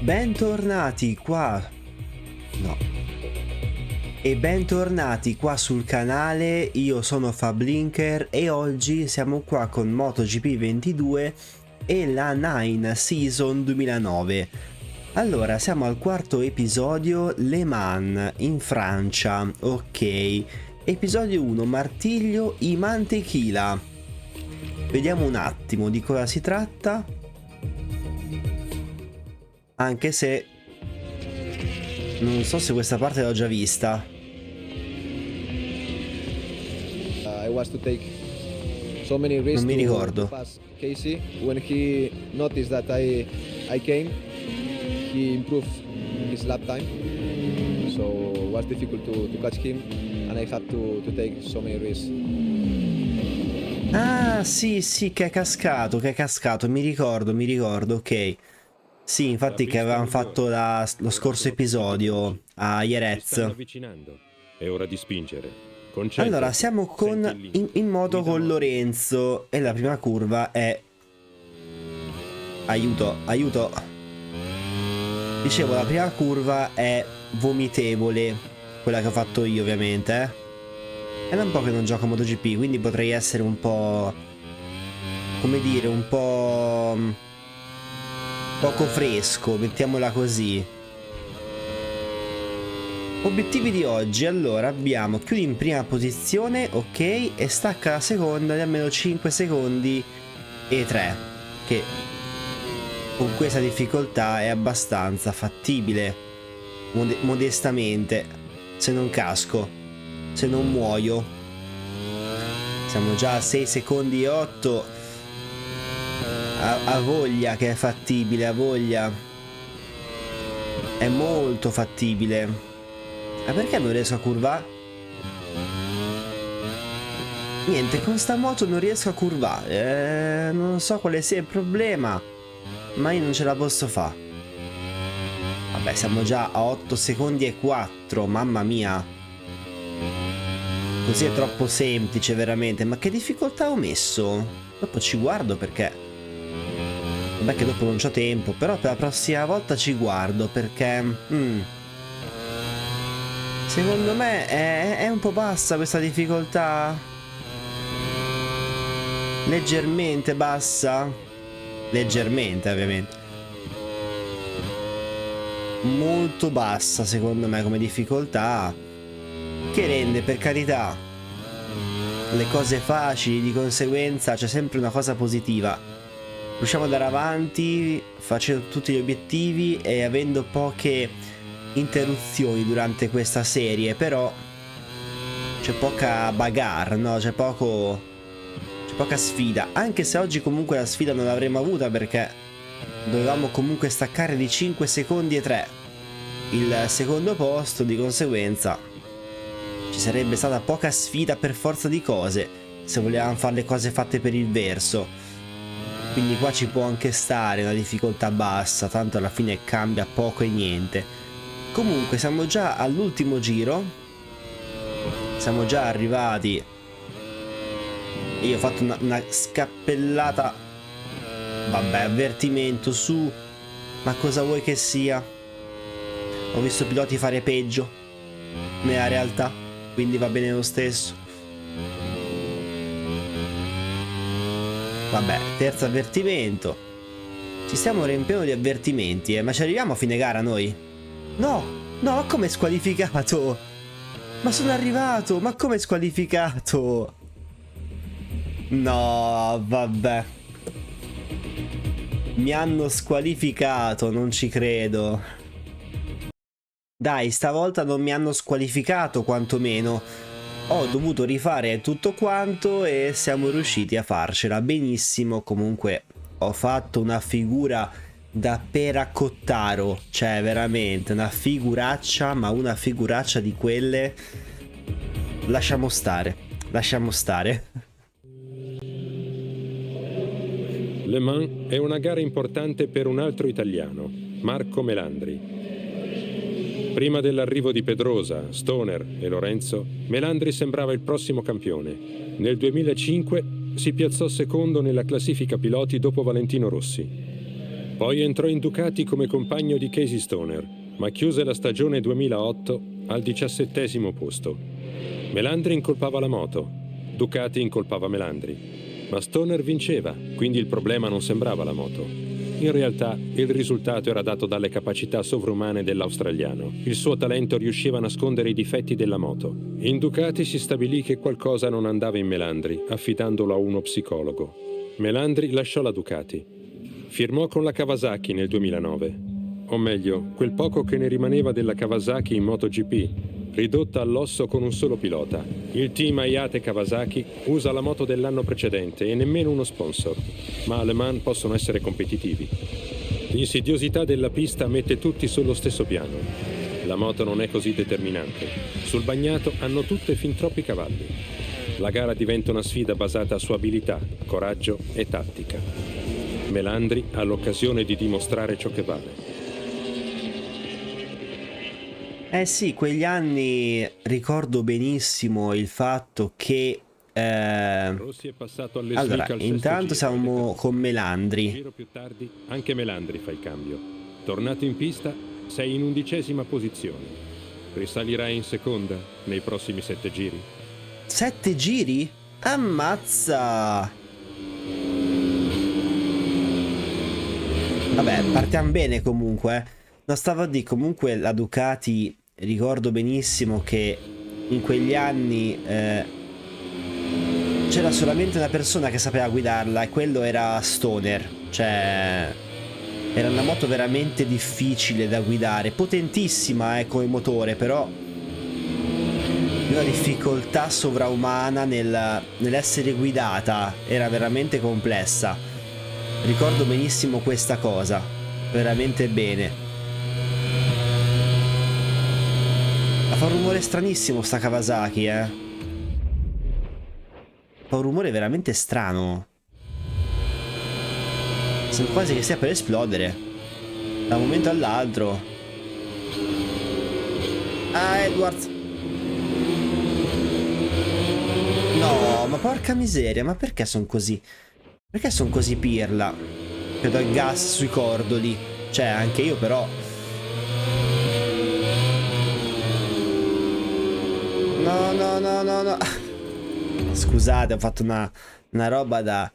Bentornati qua. No. E bentornati qua sul canale, io sono Fablinker e oggi siamo qua con MotoGP 22 e la 9 Season 2009. Allora, siamo al quarto episodio, Le Mans in Francia, ok. Episodio 1, Martiglio y Mantequilla. Vediamo un attimo di cosa si tratta. Anche se non so se questa parte l'ho già vista. I was to take so many risks Non mi ricordo. to pass Casey. When he noticed that I came, he improved his lap time. So it was difficult to catch him, and I had to take so many risks. Ah, sì, che è cascato, mi ricordo, ok. Sì, infatti che avevamo fatto lo scorso episodio a Jerez. Avvicinando. È ora di spingere. Allora, siamo in moto con Lorenzo e la prima curva è... Aiuto. Dicevo, la prima curva è vomitevole, quella che ho fatto io ovviamente, È da un po' che non gioco a MotoGP, quindi potrei essere un po'... come dire, un po'... poco fresco, mettiamola così. Obiettivi di oggi, allora abbiamo chiudi in prima posizione, ok, e stacca la seconda di almeno 5 secondi e 3, che con questa difficoltà è abbastanza fattibile, modestamente, se non casco, se non muoio. Siamo già a 6 secondi e 8, a voglia che è fattibile, a voglia, è molto fattibile. Ma perché non riesco a curvare? Niente, con sta moto non riesco a curvare. Non so quale sia il problema, ma io non ce la posso fare. Vabbè, siamo già a 8 secondi e 4. Mamma mia. Così è troppo semplice, veramente. Ma che difficoltà ho messo? Dopo ci guardo perché... Vabbè che dopo non c'ho tempo, però per la prossima volta ci guardo perché... Secondo me è un po' bassa questa difficoltà. Leggermente bassa. Leggermente, ovviamente. Molto bassa, secondo me, come difficoltà. Che rende, per carità, le cose facili, di conseguenza c'è sempre una cosa positiva. Riusciamo ad andare avanti facendo tutti gli obiettivi e avendo poche interruzioni durante questa serie, però c'è poca bagarre, no? C'è poca sfida, anche se oggi comunque la sfida non l'avremmo avuta perché dovevamo comunque staccare di 5 secondi e 3 il secondo posto, di conseguenza ci sarebbe stata poca sfida per forza di cose se volevamo fare le cose fatte per il verso. Quindi qua ci può anche stare una difficoltà bassa, tanto alla fine cambia poco e niente. Comunque siamo già all'ultimo giro. Siamo già arrivati. Io ho fatto una scappellata. Vabbè, avvertimento su. Ma cosa vuoi che sia? Ho visto piloti fare peggio nella realtà, quindi va bene lo stesso. Vabbè, terzo avvertimento. Ci stiamo riempiendo di avvertimenti, ma ci arriviamo a fine gara noi? No, come squalificato? Ma sono arrivato, ma come squalificato? No, vabbè. Mi hanno squalificato, non ci credo. Dai, stavolta non mi hanno squalificato, quantomeno. Ho dovuto rifare tutto quanto e siamo riusciti a farcela benissimo. Comunque ho fatto una figura da peracottaro, cioè veramente una figuraccia, ma una figuraccia di quelle. Lasciamo stare. Le Mans è una gara importante per un altro italiano, Marco Melandri. Prima dell'arrivo di Pedrosa, Stoner e Lorenzo, Melandri sembrava il prossimo campione. Nel 2005 si piazzò secondo nella classifica piloti dopo Valentino Rossi. Poi entrò in Ducati come compagno di Casey Stoner, ma chiuse la stagione 2008 al 17° posto. Melandri incolpava la moto, Ducati incolpava Melandri, ma Stoner vinceva, quindi il problema non sembrava la moto. In realtà il risultato era dato dalle capacità sovrumane dell'australiano. Il suo talento riusciva a nascondere i difetti della moto. In Ducati si stabilì che qualcosa non andava in Melandri, affidandolo a uno psicologo. Melandri lasciò la Ducati. Firmò con la Kawasaki nel 2009. O meglio, quel poco che ne rimaneva della Kawasaki in MotoGP, ridotta all'osso con un solo pilota. Il team Hayate Kawasaki usa la moto dell'anno precedente e nemmeno uno sponsor, ma a Le Mans possono essere competitivi. L'insidiosità della pista mette tutti sullo stesso piano. La moto non è così determinante. Sul bagnato hanno tutte fin troppi cavalli. La gara diventa una sfida basata su abilità, coraggio e tattica. Melandri ha l'occasione di dimostrare ciò che vale. Eh sì, quegli anni ricordo benissimo il fatto che Rossi è passato alle allora, slick al sesto intanto giro. siamo con Un Melandri. giro più tardi anche Melandri fa il cambio. Tornato in pista, sei in 11ª posizione. Risalirai in seconda nei prossimi 7 giri? 7 giri? Ammazza! Vabbè, partiamo bene comunque. No, stavo a dire, comunque la Ducati, ricordo benissimo che in quegli anni c'era solamente una persona che sapeva guidarla e quello era Stoner. Cioè, era una moto veramente difficile da guidare, potentissima come motore, però una difficoltà sovraumana nell'essere guidata, era veramente complessa. Ricordo benissimo questa cosa, veramente bene. Fa un rumore stranissimo sta Kawasaki, Fa un rumore veramente strano. Sembra quasi che stia per esplodere da un momento all'altro. Ah, Edwards. No, ma porca miseria, ma perché sono così? Perché sono così pirla? Che do il gas sui cordoli. Cioè, anche io però. No, no, no, no, no. Scusate, ho fatto una roba da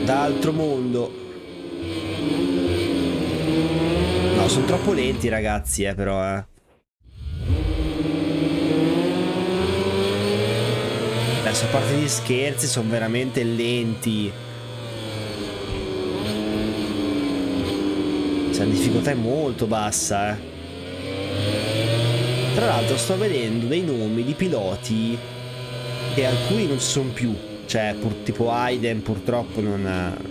altro mondo. No, sono troppo lenti ragazzi, però, Adesso, a parte gli scherzi, sono veramente lenti. La difficoltà è molto bassa, Tra l'altro sto vedendo dei nomi di piloti che alcuni non ci sono più. Cioè, tipo Hayden purtroppo non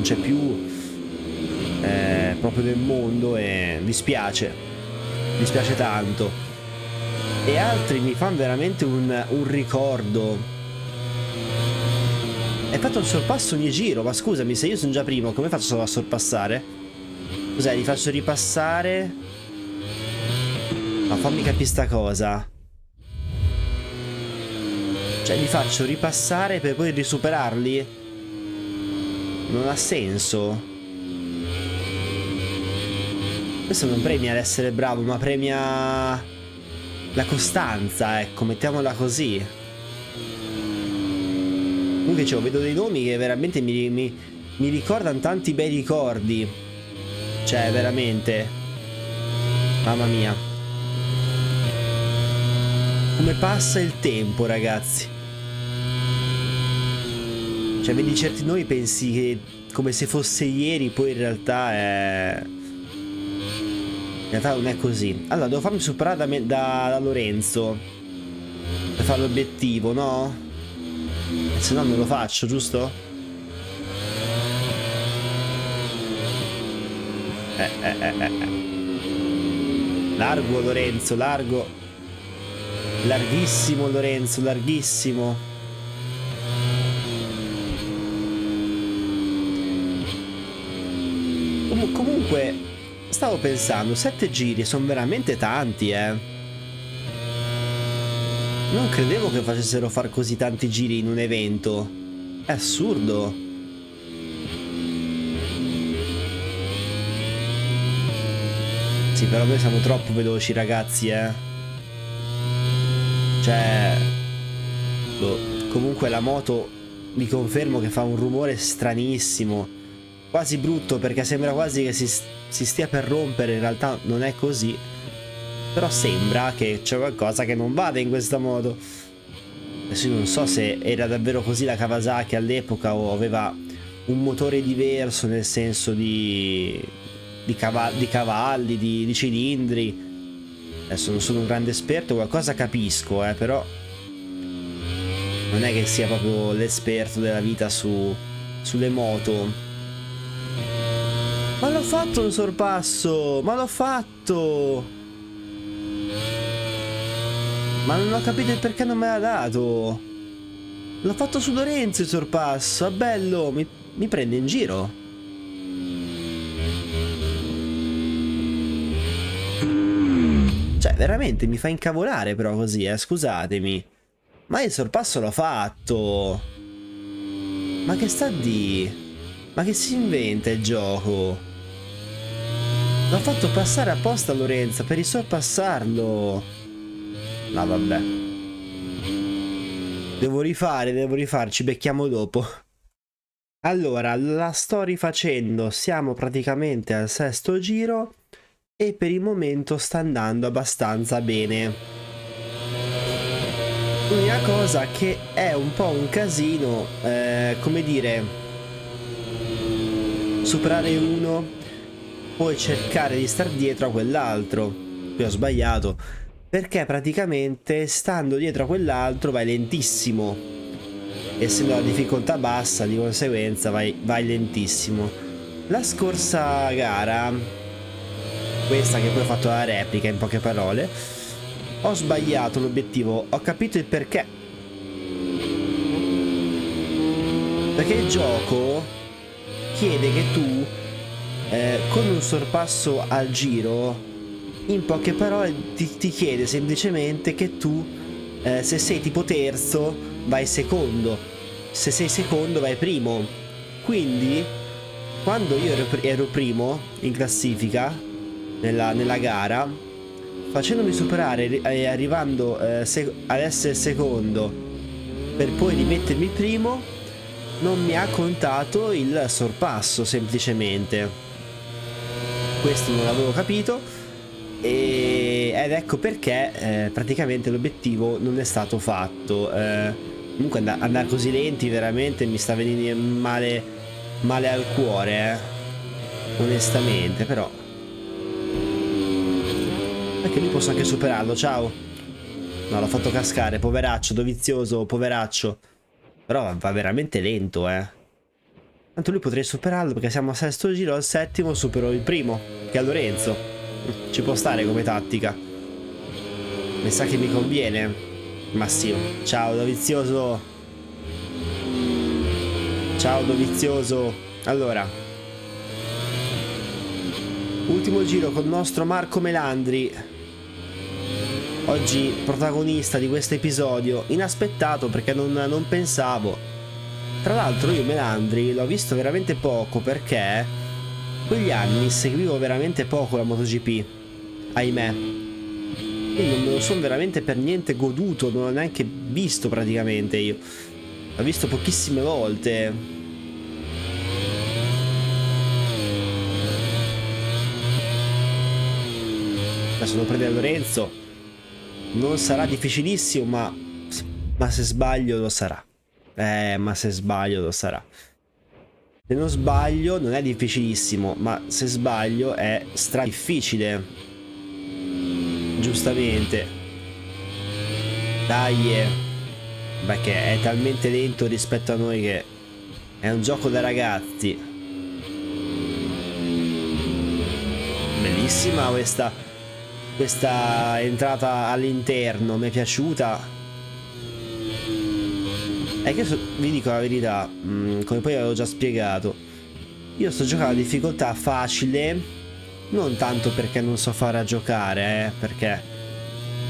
c'è più proprio nel mondo e dispiace tanto. E altri mi fanno veramente un ricordo. Hai fatto un sorpasso ogni giro, ma scusami, se io sono già primo, come faccio solo a sorpassare? Cos'è, li faccio ripassare? Ma fammi capire sta cosa. Cioè li faccio ripassare per poi risuperarli? Non ha senso. Questo non premia l'essere bravo, ma premia la costanza, ecco, mettiamola così. Comunque dicevo, vedo dei nomi che veramente mi ricordano tanti bei ricordi. Cioè, veramente. Mamma mia. Come passa il tempo, ragazzi. Cioè, vedi certi nomi, pensi che come se fosse ieri, poi in realtà non è così. Allora, devo farmi superare da Lorenzo per fare l'obiettivo, no? Se no non lo faccio, giusto? Largo Lorenzo, largo. Larghissimo Lorenzo, larghissimo. Comunque stavo pensando, 7 giri sono veramente tanti, Non credevo che facessero far così tanti giri in un evento. È assurdo. Sì, però noi siamo troppo veloci, ragazzi, Cioè... boh. Comunque la moto, vi confermo che fa un rumore stranissimo. Quasi brutto, perché sembra quasi che si stia per rompere. In realtà non è così. Però sembra che c'è qualcosa che non vada in questa moto. Adesso io non so se era davvero così la Kawasaki all'epoca o aveva un motore diverso, nel senso di cavalli, di cilindri. Adesso non sono un grande esperto, qualcosa capisco, però non è che sia proprio l'esperto della vita sulle moto. Ma l'ho fatto un sorpasso! Ma l'ho fatto! Ma non ho capito il perché non me l'ha dato. L'ho fatto su Lorenzo il sorpasso. È bello, mi prende in giro. Cioè, veramente mi fa incavolare però così, scusatemi. Ma il sorpasso l'ho fatto. Ma che sta di? Ma che si inventa il gioco? L'ho fatto passare apposta a Lorenzo per risorpassarlo. No, vabbè. Devo rifare, ci becchiamo dopo. Allora, la sto rifacendo, siamo praticamente al 6° giro e per il momento sta andando abbastanza bene. L'unica cosa che è un po' un casino, come dire, superare uno, poi cercare di star dietro a quell'altro. Qui ho sbagliato, perché praticamente stando dietro a quell'altro vai lentissimo. Essendo la difficoltà bassa, di conseguenza vai lentissimo. La scorsa gara, questa che poi ho fatto la replica in poche parole, ho sbagliato l'obiettivo, ho capito il perché. Perché il gioco chiede che tu con un sorpasso al giro, in poche parole ti chiede semplicemente che tu se sei tipo terzo vai secondo, se sei secondo vai primo. Quindi quando io ero primo in classifica nella gara, facendomi superare e arrivando ad essere secondo per poi rimettermi primo, non mi ha contato il sorpasso semplicemente. Questo non l'avevo capito ed ecco perché praticamente l'obiettivo non è stato fatto. Comunque andare così lenti veramente mi sta venendo male al cuore, onestamente. Però perché lui posso anche superarlo. Ciao. No, l'ho fatto cascare, poveraccio, dovizioso, poveraccio. Però va veramente lento, Tanto lui potrei superarlo perché siamo al 6° giro, al 7° supero il primo, che è Lorenzo. Ci può stare come tattica. Mi sa che mi conviene. Ma sì. Ciao dovizioso. Ciao dovizioso. Allora, ultimo giro con il nostro Marco Melandri, oggi protagonista di questo episodio, inaspettato perché non pensavo. Tra l'altro io Melandri l'ho visto veramente poco perché quegli anni seguivo veramente poco la MotoGP, ahimè. Quindi non me lo sono veramente per niente goduto, non l'ho neanche visto praticamente io. L'ho visto pochissime volte. Adesso devo prendere Lorenzo. Non sarà difficilissimo, ma se sbaglio lo sarà. Ma se sbaglio lo sarà. Se non sbaglio non è difficilissimo, ma se sbaglio è stra difficile. Giustamente. Dai. Perché è talmente lento rispetto a noi che è un gioco da ragazzi. Bellissima questa entrata all'interno, mi è piaciuta. È che vi dico la verità, come poi avevo già spiegato, io sto giocando a difficoltà facile, non tanto perché non so fare a giocare, perché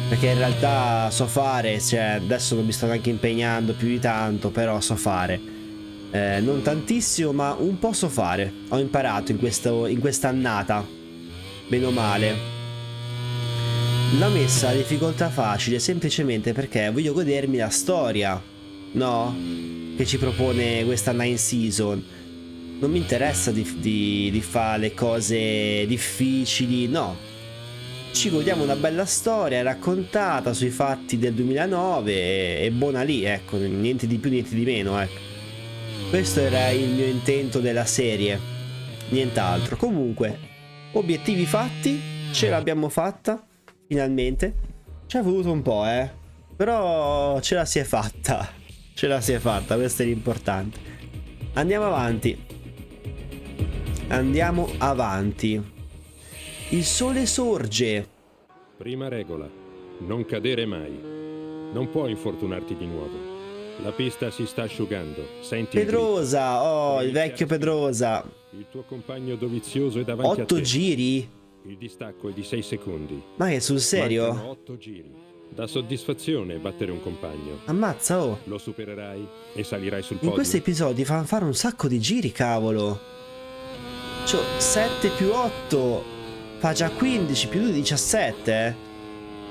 in realtà so fare, cioè adesso non mi sto neanche impegnando più di tanto, però so fare. Non tantissimo, ma un po' so fare. Ho imparato in questa annata, bene o male. L'ho messa a difficoltà facile semplicemente perché voglio godermi la storia, no? Che ci propone questa 9 season. Non mi interessa di fare le cose difficili, no. Ci godiamo una bella storia raccontata sui fatti del 2009 e buona lì, ecco, niente di più, niente di meno, ecco. Questo era il mio intento della serie, nient'altro. Comunque, obiettivi fatti, ce l'abbiamo fatta, finalmente. Ci è voluto un po', però ce la si è fatta. Ce la si è fatta, questo è l'importante. Andiamo avanti. Andiamo avanti. Il sole sorge. Prima regola, non cadere mai. Non puoi infortunarti di nuovo. La pista si sta asciugando. Senti Pedrosa, oh, il vecchio Pedrosa. il tuo compagno Dovizioso è davanti a te. 8 giri? Il distacco è di 6 secondi. Ma che sul serio? Mancano 8 giri. Dà soddisfazione battere un compagno. Ammazza, oh. Lo supererai e salirai sul In podio. questi episodi fanno fare un sacco di giri, cavolo. Cioè, 7 più 8 fa già 15, più 2 17,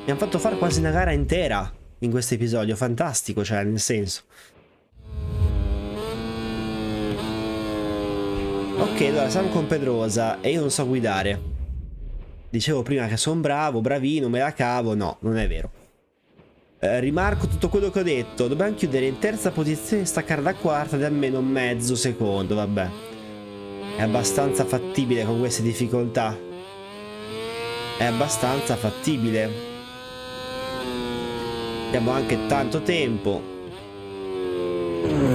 Mi hanno fatto fare quasi una gara intera in questo episodio, fantastico, cioè, nel senso. Ok, allora siamo con Pedrosa e io non so guidare. Dicevo prima che sono bravo, bravino, me la cavo. No, non è vero. Rimarco tutto quello che ho detto. Dobbiamo chiudere in terza posizione e staccare da quarta di almeno mezzo secondo, vabbè. È abbastanza fattibile con queste difficoltà. È abbastanza fattibile. Abbiamo anche tanto tempo.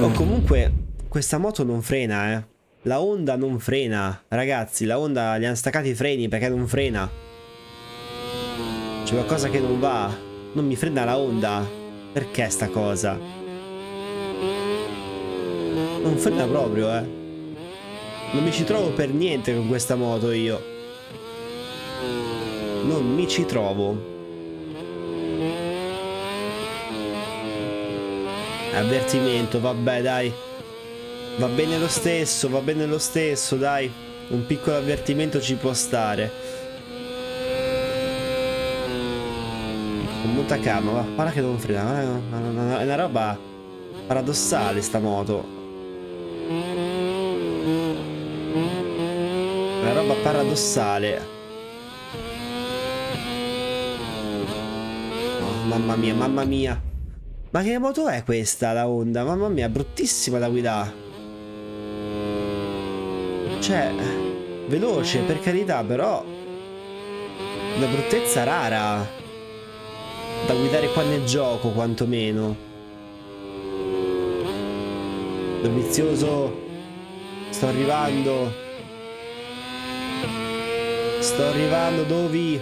Oh, comunque questa moto non frena, La Honda non frena. Ragazzi, la Honda gli hanno staccati i freni perché non frena. C'è qualcosa che non va. Non mi frena la Honda. Perché sta cosa? Non frena proprio, Non mi ci trovo per niente con questa moto io. Non mi ci trovo. Avvertimento, vabbè, dai. Va bene lo stesso, dai. Un piccolo avvertimento ci può stare. Con molta calma, va. Guarda che non frena. È una roba paradossale sta moto. Una roba paradossale. Oh, mamma mia, mamma mia. Ma che moto è questa, la Honda? Mamma mia, bruttissima da guidare. Cioè, veloce, per carità, però una bruttezza rara da guidare qua nel gioco, quantomeno. Dovizioso. Sto arrivando. Sto arrivando, Dovi.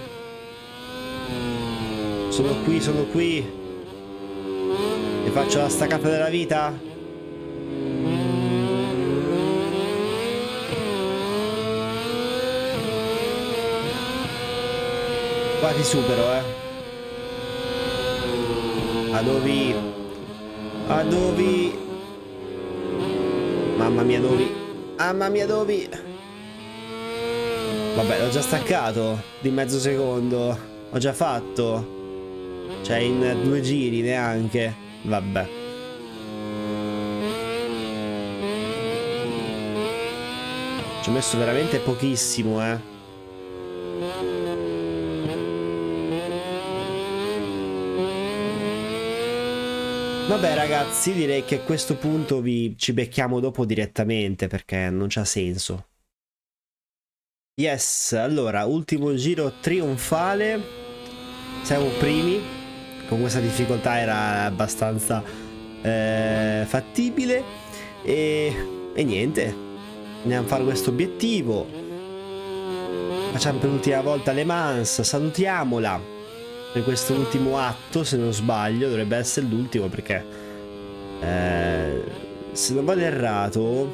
Sono qui. E faccio la staccata della vita. Qua ti supero, Adovi. Mamma mia, Dovi. Mamma mia, Dovi. Vabbè, l'ho già staccato di mezzo secondo. Ho già fatto. Cioè, in 2 giri neanche. Vabbè. Ci ho messo veramente pochissimo, Vabbè ragazzi, direi che a questo punto ci becchiamo dopo direttamente perché non c'ha senso. Yes, allora, ultimo giro trionfale. Siamo primi. Con questa difficoltà era abbastanza fattibile. E niente. Andiamo a fare questo obiettivo. Facciamo per l'ultima volta Le Mans. Salutiamola per questo ultimo atto, se non sbaglio. Dovrebbe essere l'ultimo perché se non vado errato,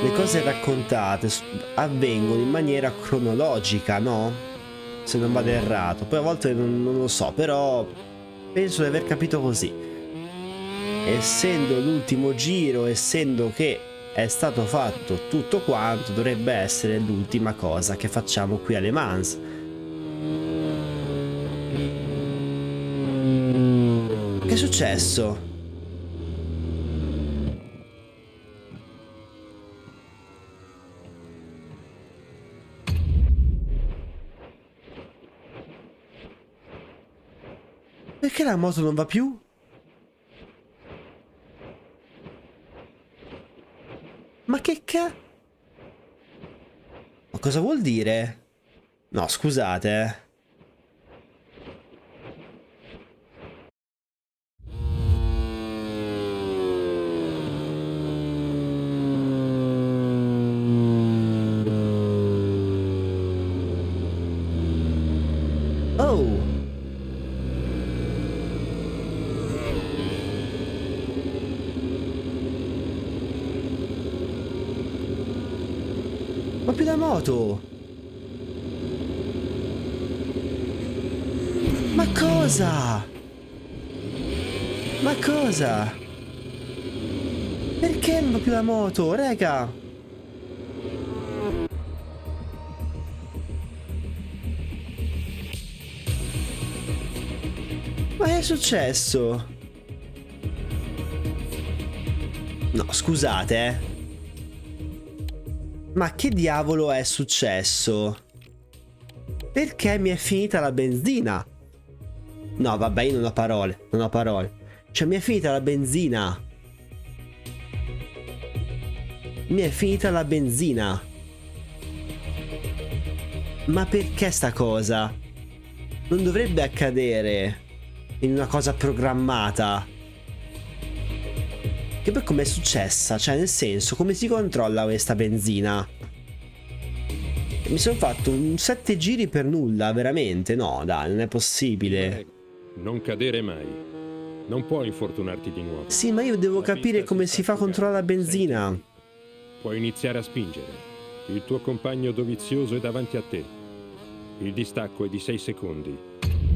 le cose raccontate avvengono in maniera cronologica, no? Se non vado errato. Poi a volte non lo so, però penso di aver capito così. essendo l'ultimo giro, essendo che è stato fatto tutto quanto, dovrebbe essere l'ultima cosa che facciamo qui a Le Mans. Che è successo? Perché la moto non va più? Ma che Ma cosa vuol dire? No, scusate. Oh! Ma più la moto! Ma cosa? Ma cosa? Perché non va più la moto, raga? Ma che è successo? No, scusate, Ma che diavolo è successo? Perché mi è finita la benzina? No, vabbè, io non ho parole, non ho parole. Cioè, mi è finita la benzina. Mi è finita la benzina. Ma perché sta cosa? Non dovrebbe accadere in una cosa programmata. Che poi com'è successa? Cioè, nel senso, come si controlla questa benzina? Mi sono fatto un 7 giri per nulla, veramente? No, dai, non è possibile. Non cadere mai. Non puoi infortunarti di nuovo. Sì, ma io devo capire come si fa a controllare la benzina. Puoi iniziare a spingere. Il tuo compagno dovizioso è davanti a te. Il distacco è di 6 secondi.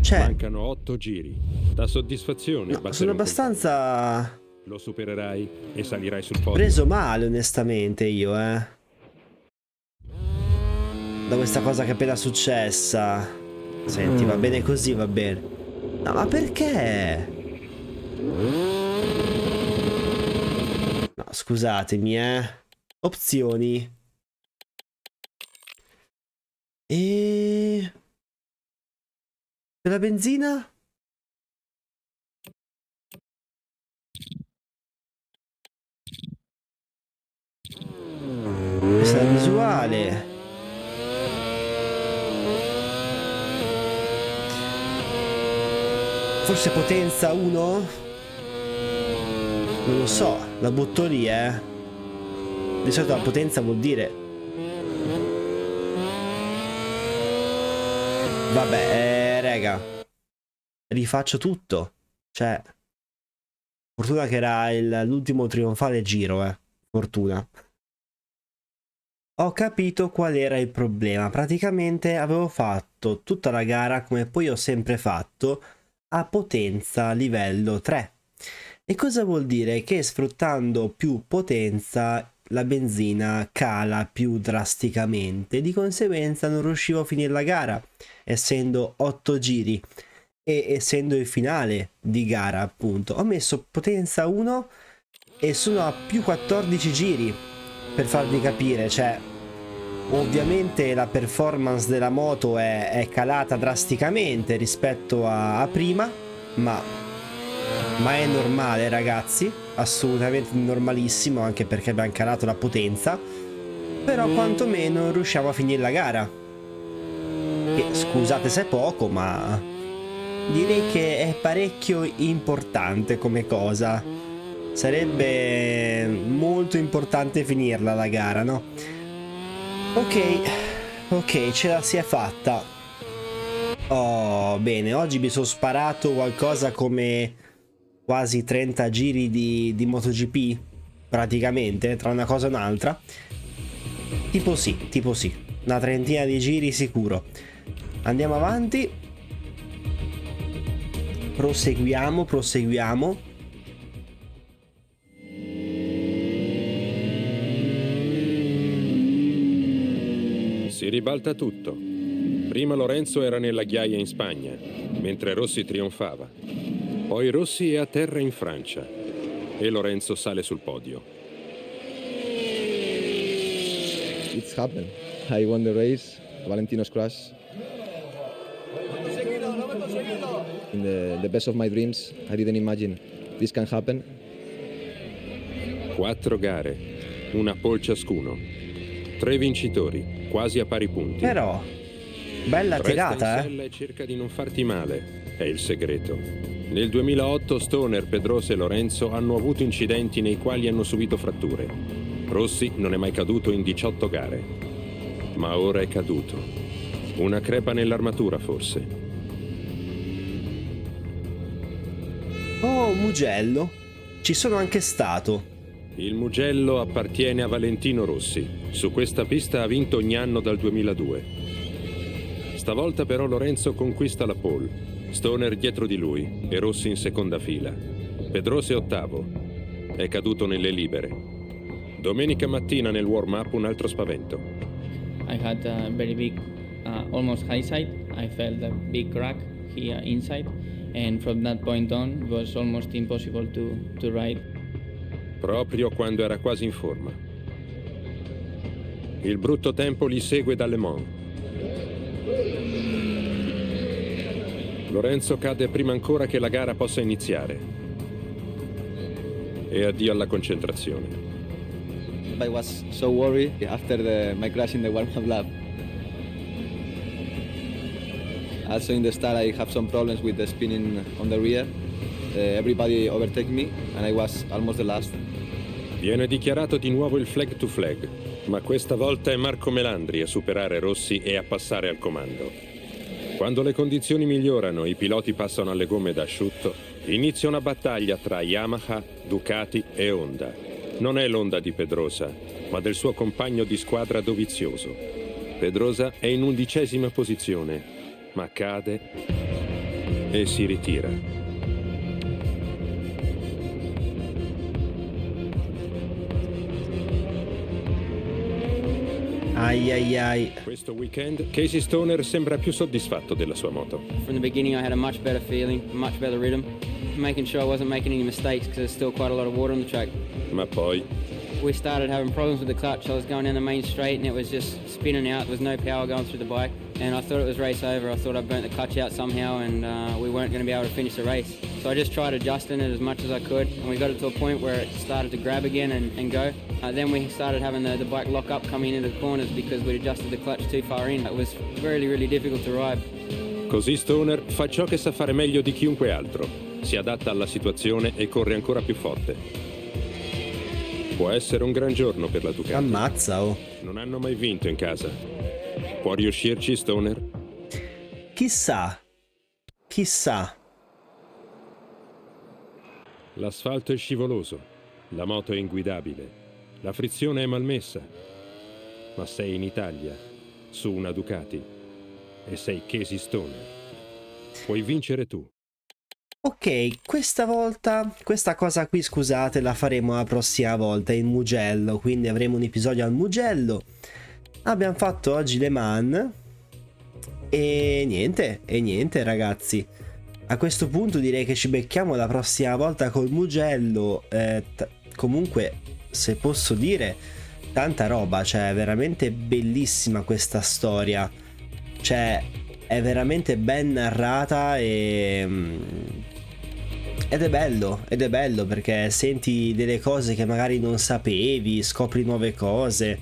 Cioè, mancano 8 giri. Da soddisfazione. No, sono abbastanza... Lo supererai e salirai sul podio. Preso male, onestamente, io, da questa cosa che è appena successa. Senti, va bene così, va bene. No, ma perché? No, scusatemi, Opzioni. E... Per la benzina? Questa è la visuale. Forse potenza 1? Non lo so, la butto lì, Di solito la potenza vuol dire... Vabbè, raga. Rifaccio tutto. Cioè... Fortuna che era l'ultimo trionfale giro, Fortuna. Ho capito qual era il problema. Praticamente avevo fatto tutta la gara come poi ho sempre fatto a potenza livello 3. E cosa vuol dire? Che sfruttando più potenza la benzina cala più drasticamente. Di conseguenza non riuscivo a finire la gara, essendo 8 giri. E essendo il finale di gara, appunto, ho messo potenza 1 e sono a più 14 giri. Per farvi capire, cioè, ovviamente la performance della moto è calata drasticamente rispetto a prima, ma è normale, ragazzi, assolutamente normalissimo, anche perché abbiamo calato la potenza, però quantomeno riusciamo a finire la gara, che scusate se è poco, ma direi che è parecchio importante come cosa. Sarebbe molto importante finirla la gara, no? Ok, ce la si è fatta. Oh, bene, oggi mi sono sparato qualcosa come quasi 30 giri di MotoGP, praticamente, tra una cosa e un'altra. Tipo sì, una trentina di giri sicuro. Andiamo avanti. Proseguiamo. Si ribalta tutto. Prima Lorenzo era nella ghiaia in Spagna, mentre Rossi trionfava. Poi Rossi è a terra in Francia e Lorenzo sale sul podio. It's happened. I won the race. Valentino's crash. In the best of my dreams, I didn't imagine this can happen. 4 gare, una pole ciascuno. 3 vincitori, quasi a pari punti. Però, bella Resta tirata, in sella e cerca di non farti male, è il segreto. Nel 2008 Stoner, Pedrosa e Lorenzo hanno avuto incidenti nei quali hanno subito fratture. Rossi non è mai caduto in 18 gare, ma ora è caduto. Una crepa nell'armatura forse. Oh, Mugello. Ci sono anche stato. Il Mugello appartiene a Valentino Rossi. Su questa pista ha vinto ogni anno dal 2002. Stavolta però Lorenzo conquista la pole. Stoner dietro di lui e Rossi in seconda fila. Pedrosa è ottavo. È caduto nelle libere. Domenica mattina nel warm-up un altro spavento. I had a very big, almost high side. I felt a big crack here inside, and from that point on, it was almost impossible to ride. Proprio quando era quasi in forma. Il brutto tempo li segue da Le Mans. Lorenzo cade prima ancora che la gara possa iniziare. E addio alla concentrazione. I was so worried after my crash in the warm-up lap. Also in the start I have some problems with the spinning on the rear. Everybody overtake me and I was almost the last. Viene dichiarato di nuovo il flag to flag, ma questa volta è Marco Melandri a superare Rossi e a passare al comando. Quando le condizioni migliorano e i piloti passano alle gomme d'asciutto, inizia una battaglia tra Yamaha, Ducati e Honda. Non è l'Honda di Pedrosa, ma del suo compagno di squadra Dovizioso. Pedrosa è in 11ª posizione, ma cade e si ritira. Ai ai ai. Questo weekend Casey Stoner sembra più soddisfatto della sua moto. From the beginning, I had a much better feeling, much better rhythm, making sure I wasn't making any mistakes because there's still quite a lot of water on the track. Ma poi We started having problems with the clutch. I was going down the main straight and it was just spinning out. There was no power going through the bike, and I thought it was race over. I thought I burnt the clutch out somehow, and we weren't going to be able to finish the race. So I just tried adjusting it as much as I could, and we got it to a point where it started to grab again and go. Then we started having the bike lock up coming into the corners because we'd adjusted the clutch too far in. It was really, really difficult to ride. così Stoner fa ciò che sa fare meglio di chiunque altro. Si adatta alla situazione e corre ancora più forte. Può essere un gran giorno per la Ducati. Ammazza, oh. Non hanno mai vinto in casa. Può riuscirci Stoner? Chissà. Chissà. L'asfalto è scivoloso, la moto è inguidabile, la frizione è malmessa. Ma sei in Italia, su una Ducati, e sei Casey Stoner. Puoi vincere tu. Ok, questa volta, questa cosa qui, scusate, la faremo la prossima volta in Mugello, quindi avremo un episodio al Mugello. Abbiamo fatto oggi Le Mans e niente ragazzi. A questo punto direi che ci becchiamo la prossima volta col Mugello. Comunque, se posso dire, tanta roba, cioè è veramente bellissima questa storia. Cioè, è veramente ben narrata ed è bello perché senti delle cose che magari non sapevi, scopri nuove cose.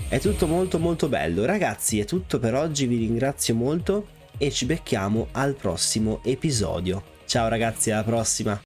È tutto molto molto bello. Ragazzi, è tutto per oggi, vi ringrazio molto e ci becchiamo al prossimo episodio. Ciao ragazzi, alla prossima.